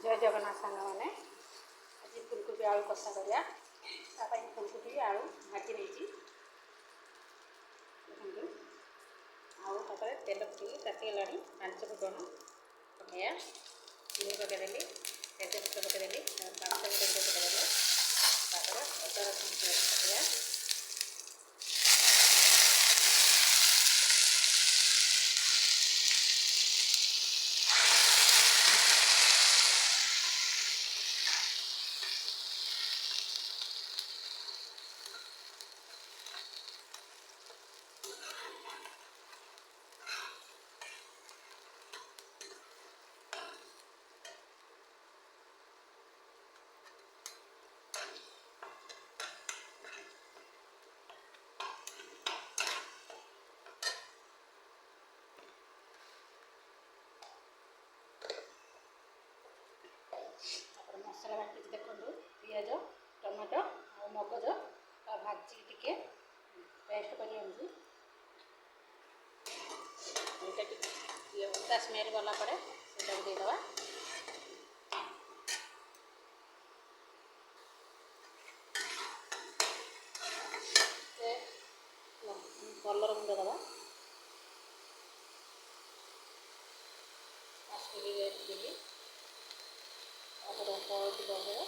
जय जगन्नाथ सांग मैंने आज फुलकोबी आलू कषा करा फुलकोबी आलू भाजी नहीं देखो आउे तेल पकड़ तातीगला 5 फुटन पकड़ चीनी पकईदेली तेजपत्र पकईदेली 5 फुटन पकईदेली अदा रसुण पकड़ा मसला बाटी देखो पिज टमाटो और मगज भाजी टिके पेस्ट कर अदा स्मेल गला पर देदेबा कलर गुंड दबा कश्मीरी रेड चिली हल्दी पाउडर